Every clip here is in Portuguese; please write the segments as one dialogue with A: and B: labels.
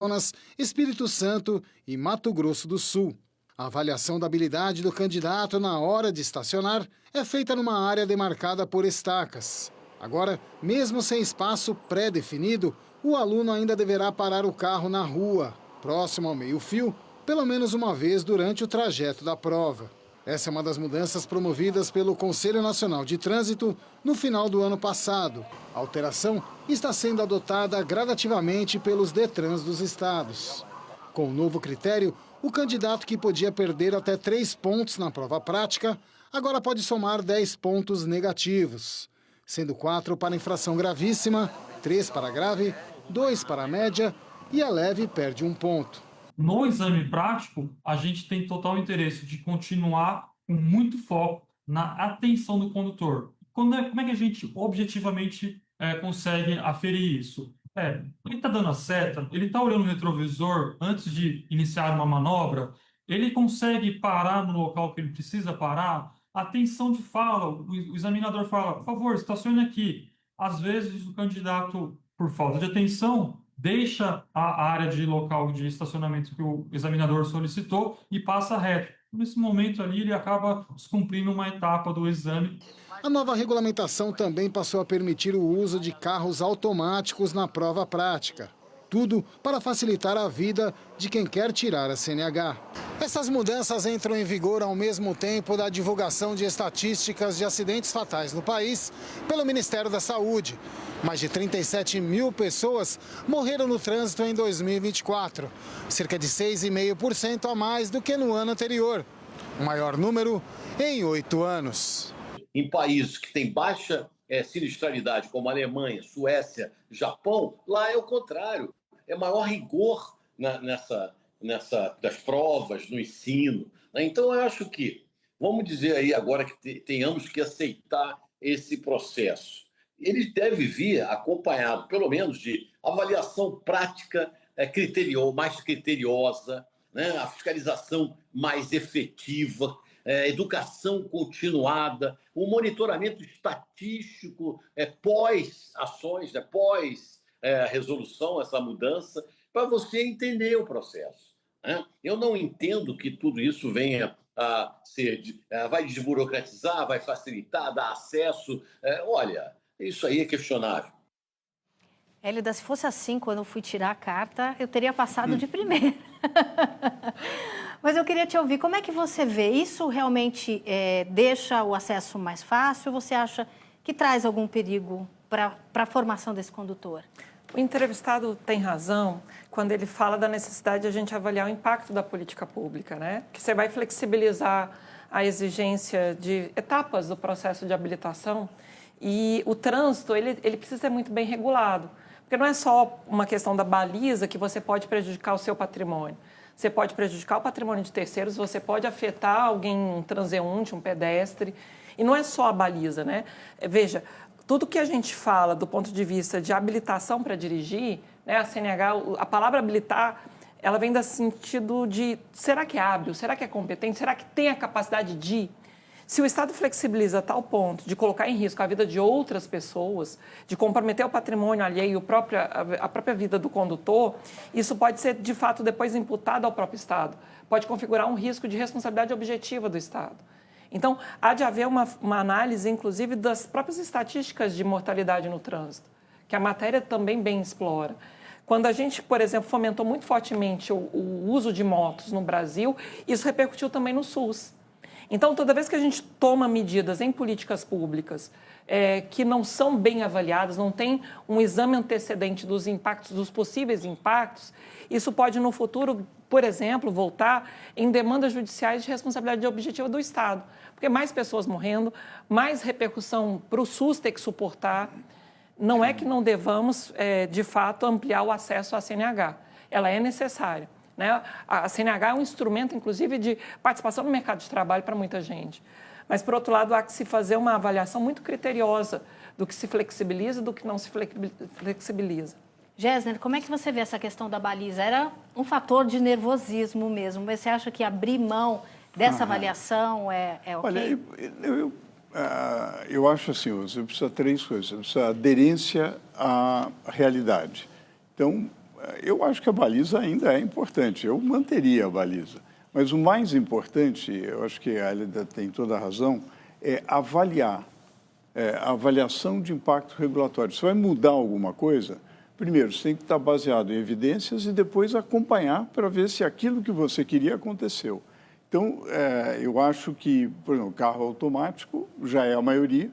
A: Amazonas, Espírito Santo e Mato Grosso do Sul. A avaliação da habilidade do candidato na hora de estacionar é feita numa área demarcada por estacas. Agora, mesmo sem espaço pré-definido, o aluno ainda deverá parar o carro na rua, próximo ao meio-fio, pelo menos uma vez durante o trajeto da prova. Essa é uma das mudanças promovidas pelo Conselho Nacional de Trânsito no final do ano passado. A alteração está sendo adotada gradativamente pelos Detrans dos estados. Com o novo critério, o candidato que podia perder até 3 pontos na prova prática, agora pode somar 10 pontos negativos, sendo 4 para infração gravíssima, 3 para grave, 2 para média e a leve perde 1 ponto.
B: No exame prático, a gente tem total interesse de continuar com muito foco na atenção do condutor. Como é que a gente objetivamente consegue aferir isso? Ele está dando a seta, ele está olhando o retrovisor antes de iniciar uma manobra, ele consegue parar no local que ele precisa parar, atenção de fala, o examinador fala, por favor, estacione aqui. Às vezes o candidato, por falta de atenção, deixa a área de local de estacionamento que o examinador solicitou e passa reto. Nesse momento ali, ele acaba descumprindo uma etapa do exame.
A: A nova regulamentação também passou a permitir o uso de carros automáticos na prova prática. Tudo para facilitar a vida de quem quer tirar a CNH. Essas mudanças entram em vigor ao mesmo tempo da divulgação de estatísticas de acidentes fatais no país pelo Ministério da Saúde. Mais de 37 mil pessoas morreram no trânsito em 2024, cerca de 6,5% a mais do que no ano anterior. O maior número em 8 anos.
C: Em países que têm baixa sinistralidade, como Alemanha, Suécia, Japão, lá é o contrário. É maior rigor das provas, no ensino. Então, eu acho que, vamos dizer aí agora que tenhamos que aceitar esse processo. Ele deve vir acompanhado, pelo menos, de avaliação prática mais criteriosa, né? A fiscalização mais efetiva, educação continuada, um monitoramento estatístico pós-ações, pós-resolução, essa mudança, para você entender o processo. Né? Eu não entendo que tudo isso venha a ser... vai desburocratizar, vai facilitar, dar acesso. Olha, isso aí é questionável.
D: Hélida, se fosse assim, quando eu fui tirar a carta, eu teria passado de primeira. Mas eu queria te ouvir, como é que você vê? Isso realmente deixa o acesso mais fácil? Ou você acha que traz algum perigo para a formação desse condutor?
E: O entrevistado tem razão quando ele fala da necessidade de a gente avaliar o impacto da política pública, né? Que você vai flexibilizar a exigência de etapas do processo de habilitação e o trânsito, ele precisa ser muito bem regulado. Porque não é só uma questão da baliza que você pode prejudicar o seu patrimônio. Você pode prejudicar o patrimônio de terceiros, você pode afetar alguém, um transeunte, um pedestre. E não é só a baliza, né? Veja, tudo que a gente fala do ponto de vista de habilitação para dirigir, né, a CNH, a palavra habilitar, ela vem do sentido de será que é hábil, será que é competente, será que tem a capacidade de... Se o Estado flexibiliza a tal ponto de colocar em risco a vida de outras pessoas, de comprometer o patrimônio alheio, a própria vida do condutor, isso pode ser, de fato, depois imputado ao próprio Estado. Pode configurar um risco de responsabilidade objetiva do Estado. Então, há de haver uma análise, inclusive, das próprias estatísticas de mortalidade no trânsito, que a matéria também bem explora. Quando a gente, por exemplo, fomentou muito fortemente o uso de motos no Brasil, isso repercutiu também no SUS. Então, toda vez que a gente toma medidas em políticas públicas que não são bem avaliadas, não tem um exame antecedente dos impactos, dos possíveis impactos, isso pode, no futuro, por exemplo, voltar em demandas judiciais de responsabilidade objetiva do Estado. Porque mais pessoas morrendo, mais repercussão para o SUS ter que suportar. Não é que não devamos, de fato, ampliar o acesso à CNH. Ela é necessária. Né? A CNH é um instrumento, inclusive, de participação no mercado de trabalho para muita gente. Mas, por outro lado, há que se fazer uma avaliação muito criteriosa do que se flexibiliza e do que não se flexibiliza.
D: Gessner, como é que você vê essa questão da baliza? Era um fator de nervosismo mesmo, mas você acha que abrir mão dessa avaliação é ok?
F: Olha, eu acho assim, você precisa de 3 coisas. Você precisa de aderência à realidade. Então, eu acho que a baliza ainda é importante, eu manteria a baliza. Mas o mais importante, eu acho que a Hélida tem toda a razão, é avaliar, a avaliação de impacto regulatório. Se vai mudar alguma coisa, primeiro, você tem que estar baseado em evidências e depois acompanhar para ver se aquilo que você queria aconteceu. Então, eu acho que, por exemplo, o carro automático já é a maioria,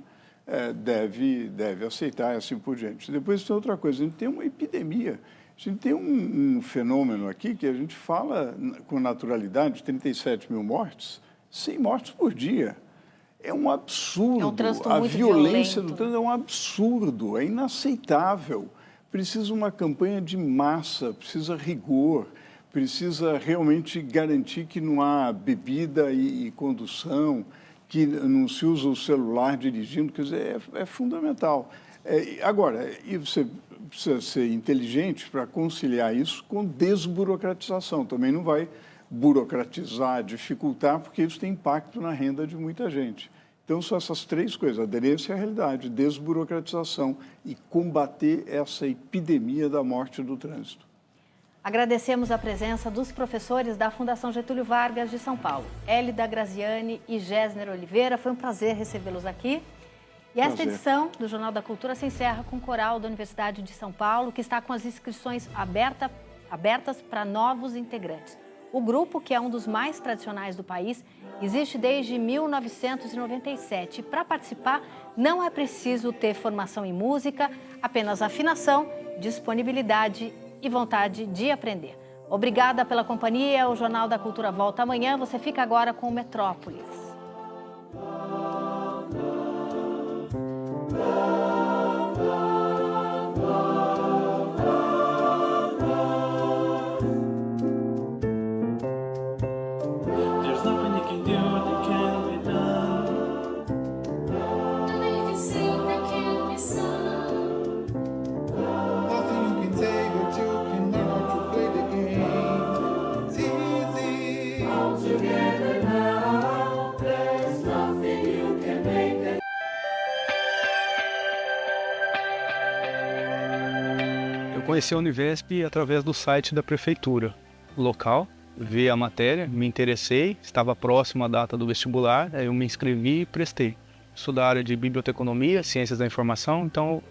F: deve aceitar e assim por diante. Depois tem outra coisa, a gente tem uma epidemia, a gente tem um fenômeno aqui que a gente fala com naturalidade, 37 mil mortes, 100 mortes por dia. É um absurdo.
D: É um trânsito
F: a
D: muito
F: violência
D: violento.
F: do trânsito é um absurdo, é inaceitável. Precisa uma campanha de massa, precisa rigor, precisa realmente garantir que não há bebida e condução, que não se usa o celular dirigindo, quer dizer, é fundamental. Agora, e você precisa ser inteligente para conciliar isso com desburocratização. Também não vai burocratizar, dificultar, porque isso tem impacto na renda de muita gente. Então, são essas três coisas, aderência à realidade, desburocratização e combater essa epidemia da morte do trânsito.
D: Agradecemos a presença dos professores da Fundação Getúlio Vargas de São Paulo, Hélida Graziani e Gésner Oliveira. Foi um prazer recebê-los aqui. E esta edição do Jornal da Cultura se encerra com o Coral da Universidade de São Paulo, que está com as inscrições abertas para novos integrantes. O grupo, que é um dos mais tradicionais do país, existe desde 1997. Para participar, não é preciso ter formação em música, apenas afinação, disponibilidade e vontade de aprender. Obrigada pela companhia. O Jornal da Cultura volta amanhã. Você fica agora com o Metrópolis.
G: Conheci a Univesp através do site da prefeitura local, vi a matéria, me interessei, estava próximo à data do vestibular, aí eu me inscrevi e prestei. Sou da área de biblioteconomia, ciências da informação, então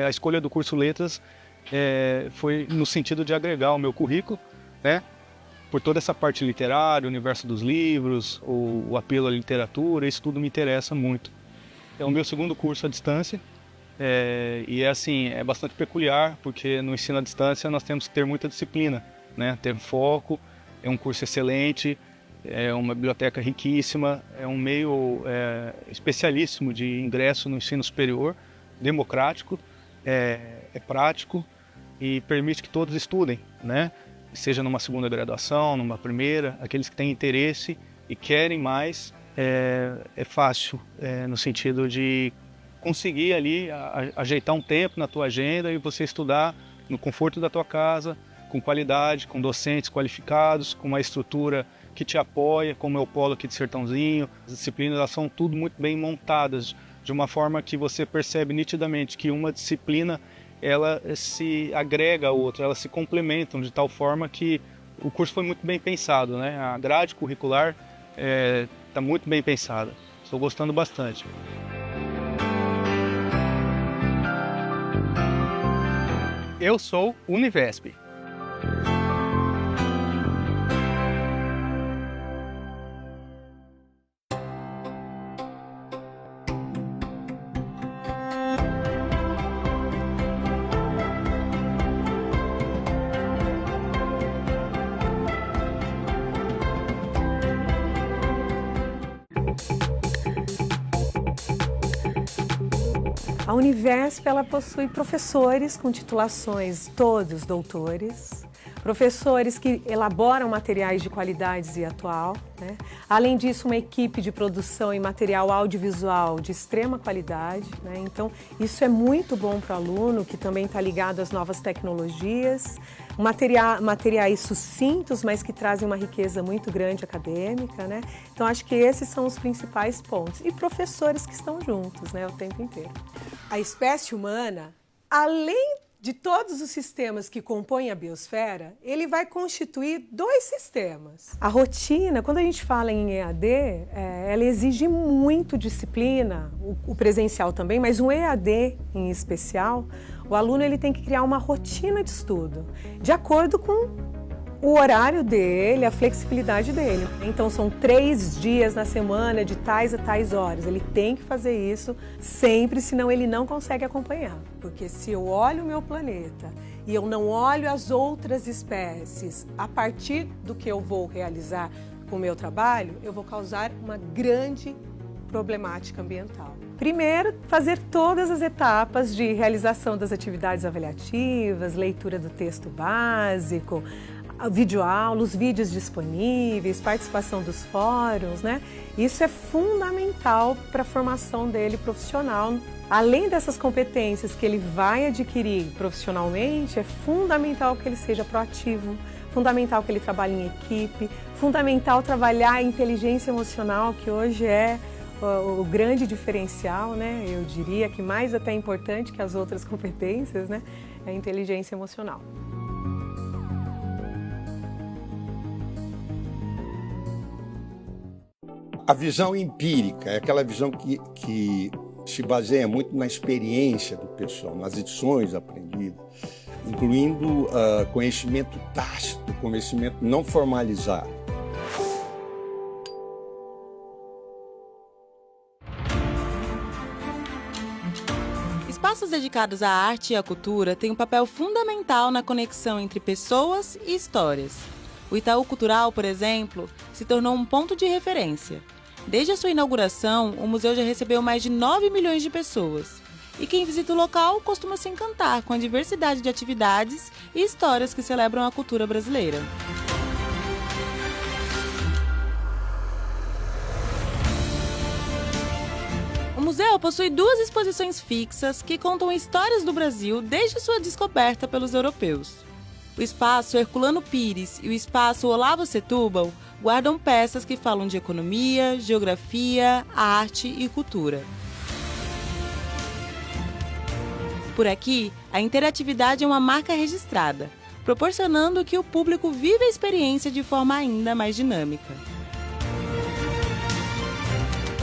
G: a escolha do curso Letras foi no sentido de agregar o meu currículo, né, por toda essa parte literária, o universo dos livros, o apelo à literatura, isso tudo me interessa muito. É o meu segundo curso à distância. E é bastante peculiar, porque no ensino à distância nós temos que ter muita disciplina, né? Ter foco, é um curso excelente, é uma biblioteca riquíssima, é um meio especialíssimo de ingresso no ensino superior, democrático, é prático e permite que todos estudem, né? Seja numa segunda graduação, numa primeira, aqueles que têm interesse e querem mais, é fácil, no sentido de conseguir ali ajeitar um tempo na tua agenda e você estudar no conforto da tua casa, com qualidade, com docentes qualificados, com uma estrutura que te apoia, como é o polo aqui de Sertãozinho. As disciplinas elas são tudo muito bem montadas, de uma forma que você percebe nitidamente que uma disciplina ela se agrega à outra, elas se complementam de tal forma que o curso foi muito bem pensado, né? A grade curricular está muito bem pensada, estou gostando bastante. Eu sou Univesp.
H: A Univesp ela possui professores com titulações, todos doutores, professores que elaboram materiais de qualidade e atual, né? Além disso, uma equipe de produção e material audiovisual de extrema qualidade, né? Então, isso é muito bom para o aluno, que também está ligado às novas tecnologias, materiais sucintos, mas que trazem uma riqueza muito grande acadêmica, né? Então, acho que esses são os principais pontos. E professores que estão juntos, né, o tempo inteiro.
I: A espécie humana, além
H: de todos os sistemas que compõem a biosfera, ele vai constituir 2 sistemas. A rotina, quando a gente fala em EAD, ela exige muito disciplina, o presencial também, mas o EAD em especial, o aluno ele tem que criar uma rotina de estudo, de acordo com o horário dele, a flexibilidade dele. Então são 3 dias na semana, de tais a tais horas. Ele tem que fazer isso sempre, senão ele não consegue acompanhar. Porque se eu olho o meu planeta e eu não olho as outras espécies a partir do que eu vou realizar com o meu trabalho, eu vou causar uma grande problemática ambiental. Primeiro, fazer todas as etapas de realização das atividades avaliativas, leitura do texto básico, videoaula, os vídeos disponíveis, participação dos fóruns, né? Isso é fundamental para a formação dele profissional. Além dessas competências que ele vai adquirir profissionalmente, é fundamental que ele seja proativo, fundamental que ele trabalhe em equipe, fundamental trabalhar a inteligência emocional, que hoje é o grande diferencial, né? Eu diria que mais até importante que as outras competências, né? É a inteligência emocional.
I: A visão empírica é aquela visão que se baseia muito na experiência do pessoal, nas lições aprendidas, incluindo conhecimento tácito, conhecimento não formalizado.
J: Espaços dedicados à arte e à cultura têm um papel fundamental na conexão entre pessoas e histórias. O Itaú Cultural, por exemplo, se tornou um ponto de referência. Desde a sua inauguração, o museu já recebeu mais de 9 milhões de pessoas. E quem visita o local costuma se encantar com a diversidade de atividades e histórias que celebram a cultura brasileira. O museu possui 2 exposições fixas que contam histórias do Brasil desde sua descoberta pelos europeus. O espaço Herculano Pires e o espaço Olavo Setúbal guardam peças que falam de economia, geografia, arte e cultura. Por aqui, a interatividade é uma marca registrada, proporcionando que o público viva a experiência de forma ainda mais dinâmica.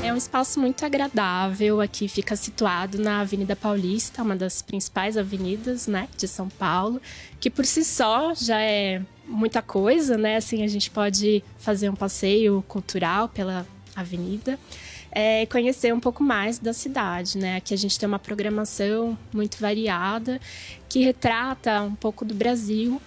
K: É um espaço muito agradável, aqui fica situado na Avenida Paulista, uma das principais avenidas, né, de São Paulo, que por si só já é muita coisa, né? Assim, a gente pode fazer um passeio cultural pela avenida e conhecer um pouco mais da cidade, né? Aqui a gente tem uma programação muito variada que retrata um pouco do Brasil.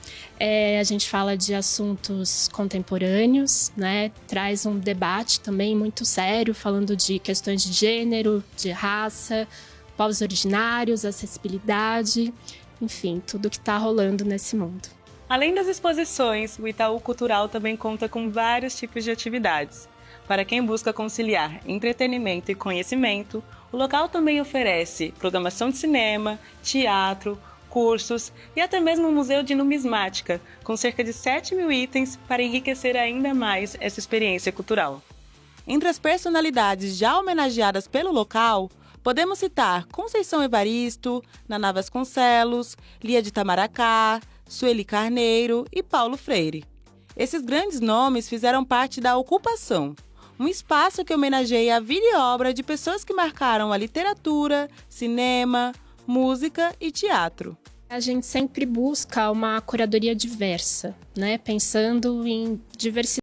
K: A gente fala de assuntos contemporâneos, né? Traz um debate também muito sério, falando de questões de gênero, de raça, povos originários, acessibilidade, enfim, tudo que está rolando nesse mundo.
L: Além das exposições, o Itaú Cultural também conta com vários tipos de atividades. Para quem busca conciliar entretenimento e conhecimento, o local também oferece programação de cinema, teatro, cursos e até mesmo um museu de numismática, com cerca de 7 mil itens para enriquecer ainda mais essa experiência cultural.
J: Entre as personalidades já homenageadas pelo local, podemos citar Conceição Evaristo, Naná Vasconcelos, Lia de Itamaracá, Sueli Carneiro e Paulo Freire. Esses grandes nomes fizeram parte da Ocupação, um espaço que homenageia a vida e obra de pessoas que marcaram a literatura, cinema, música e teatro.
K: A gente sempre busca uma curadoria diversa, né? Pensando em diversidade.